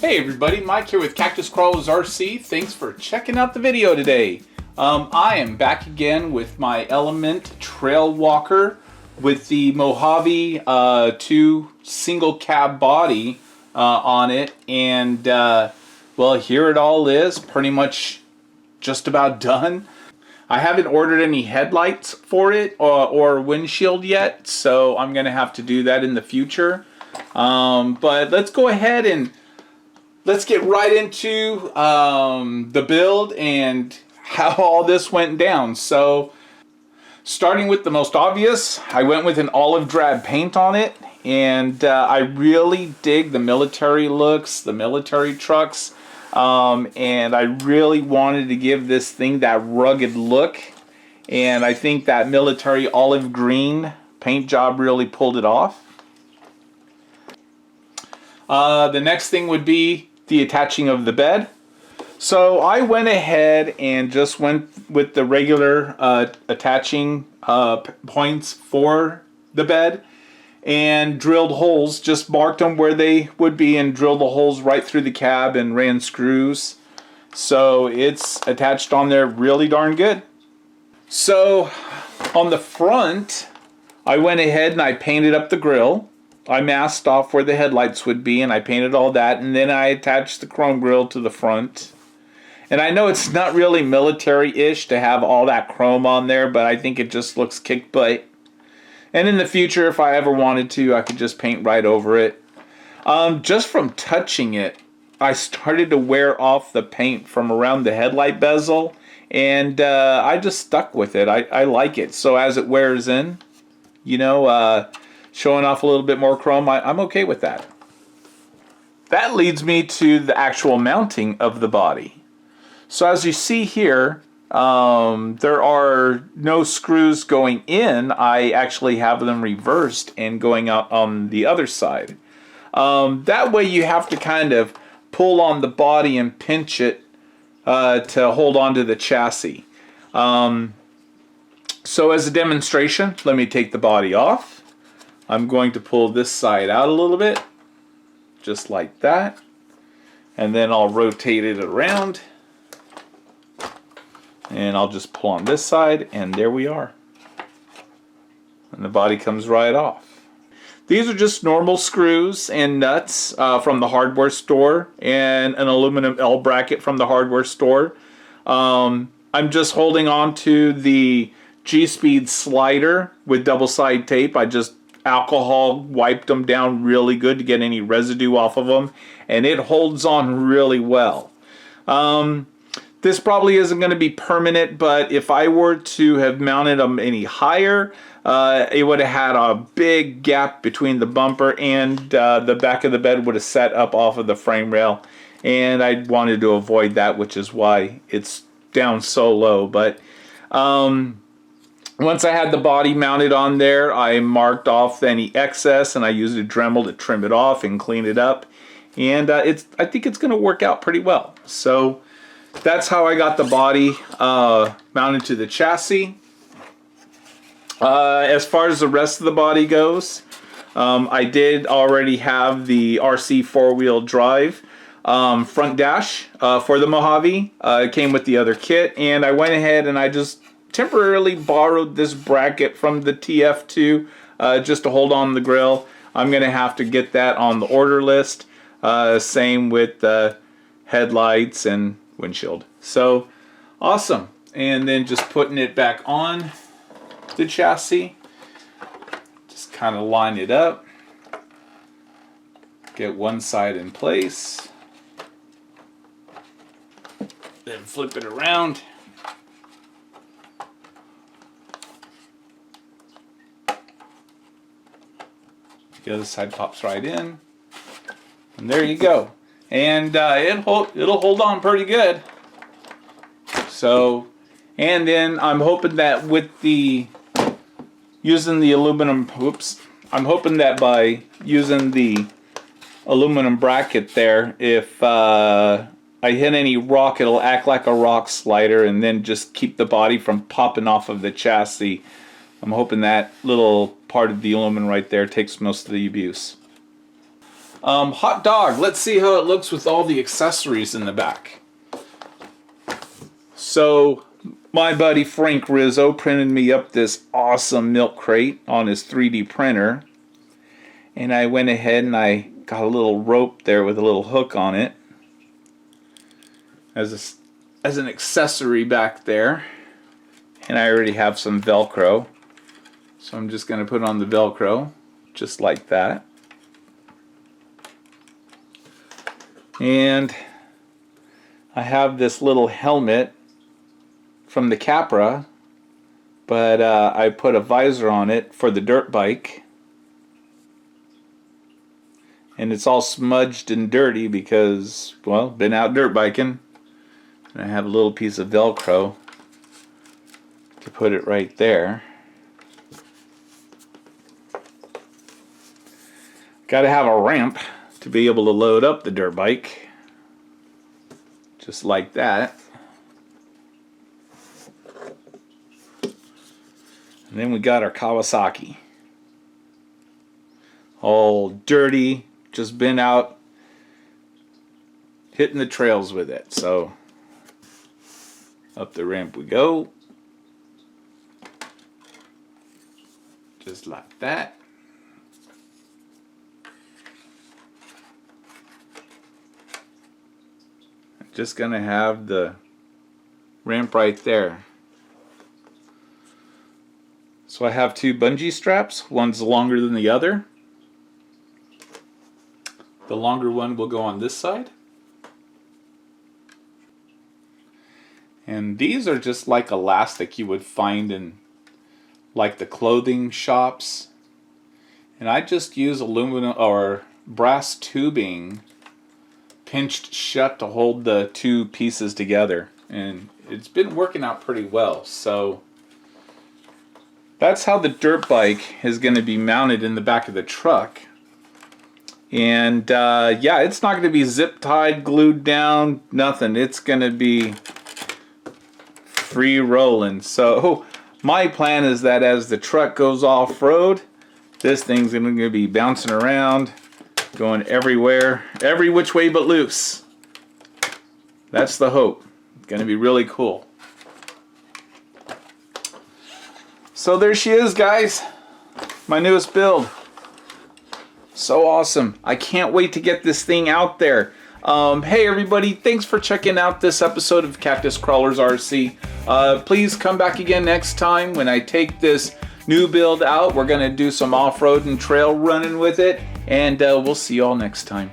Hey everybody, Mike here with Cactus Crawlers RC. Thanks for checking out the video today. I am back again with my Element Trailwalker with the Mojave 2 single cab body on it, and well, here it all is, pretty much just about done. I haven't ordered any headlights for it or windshield yet, so I'm gonna have to do that in the future. But let's go ahead and let's get right into the build and how all this went down. So, starting with the most obvious, I went with an olive drab paint on it, and I really dig the military looks, the military trucks, and I really wanted to give this thing that rugged look, and I think that military olive green paint job really pulled it off. The next thing would be the attaching of the bed. So I went ahead and just went with the regular attaching points for the bed and drilled holes, just marked them where they would be and drilled the holes right through the cab and ran screws. So it's attached on there really darn good. So on the front, I went ahead and I painted up the grill. I masked off where the headlights would be, and I painted all that, and then I attached the chrome grille to the front. And I know it's not really military-ish to have all that chrome on there, but I think it just looks kick butt. And in the future, if I ever wanted to, I could just paint right over it. Just from touching it, I started to wear off the paint from around the headlight bezel, and I just stuck with it. I like it. So as it wears in, you know, showing off a little bit more chrome, I'm okay with that. That leads me to the actual mounting of the body. So as you see here, there are no screws going in. I actually have them reversed and going out on the other side. That way you have to kind of pull on the body and pinch it to hold on to the chassis. So as a demonstration, let me take the body off. I'm going to pull this side out a little bit, just like that, and then I'll rotate it around, and I'll just pull on this side, and there we are. And the body comes right off. These are just normal screws and nuts from the hardware store, and an aluminum L bracket from the hardware store. I'm just holding on to the G-Speed slider with double side tape. I just alcohol wiped them down really good to get any residue off of them, and it holds on really well. This probably isn't going to be permanent, but if I were to have mounted them any higher, it would have had a big gap between the bumper and the back of the bed would have set up off of the frame rail, and I wanted to avoid that, which is why it's down so low. But once I had the body mounted on there, I marked off any excess, and I used a Dremel to trim it off and clean it up. And I think it's going to work out pretty well. So that's how I got the body mounted to the chassis. As far as the rest of the body goes, I did already have the RC 4-wheel drive front dash for the Mojave. It came with the other kit, and I went ahead and I just temporarily borrowed this bracket from the TF2 just to hold on the grill. I'm going to have to get that on the order list. Same with the headlights and windshield. So awesome. And then just putting it back on the chassis. Just kind of line it up. Get one side in place. Then flip it around. The other side pops right in, and there you go. And it'll hold on pretty good. So, and then I'm hoping that with using the aluminum, I'm hoping that by using the aluminum bracket there, if I hit any rock, it'll act like a rock slider and then just keep the body from popping off of the chassis. I'm hoping that little part of the aluminum right there takes most of the abuse. Hot dog. Let's see how it looks with all the accessories in the back. So my buddy Frank Rizzo printed me up this awesome milk crate on his 3D printer. And I went ahead and I got a little rope there with a little hook on it as an accessory back there. And I already have some Velcro. So I'm just going to put on the Velcro just like that. And I have this little helmet from the Capra, but I put a visor on it for the dirt bike. And it's all smudged and dirty because, well, been out dirt biking. And I have a little piece of Velcro to put it right there. Got to have a ramp to be able to load up the dirt bike. Just like that. And then we got our Kawasaki. All dirty, just been out hitting the trails with it. So up the ramp we go. Just like that. I'm just gonna have the ramp right there. So I have two bungee straps. One's longer than the other. The longer one will go on this side. And these are just like elastic you would find in like the clothing shops. And I just use aluminum or brass tubing pinched shut to hold the two pieces together. And it's been working out pretty well. So that's how the dirt bike is going to be mounted in the back of the truck. And yeah, it's not going to be zip tied, glued down, nothing. It's going to be free rolling. So my plan is that as the truck goes off-road, this thing's going to be bouncing around, going everywhere, every which way but loose. That's the hope. It's going to be really cool. So there she is, guys. My newest build. So awesome. I can't wait to get this thing out there. Hey everybody, thanks for checking out this episode of Cactus Crawlers RC. Please come back again next time when I take this new build out. We're going to do some off-road and trail running with it. And we'll see you all next time.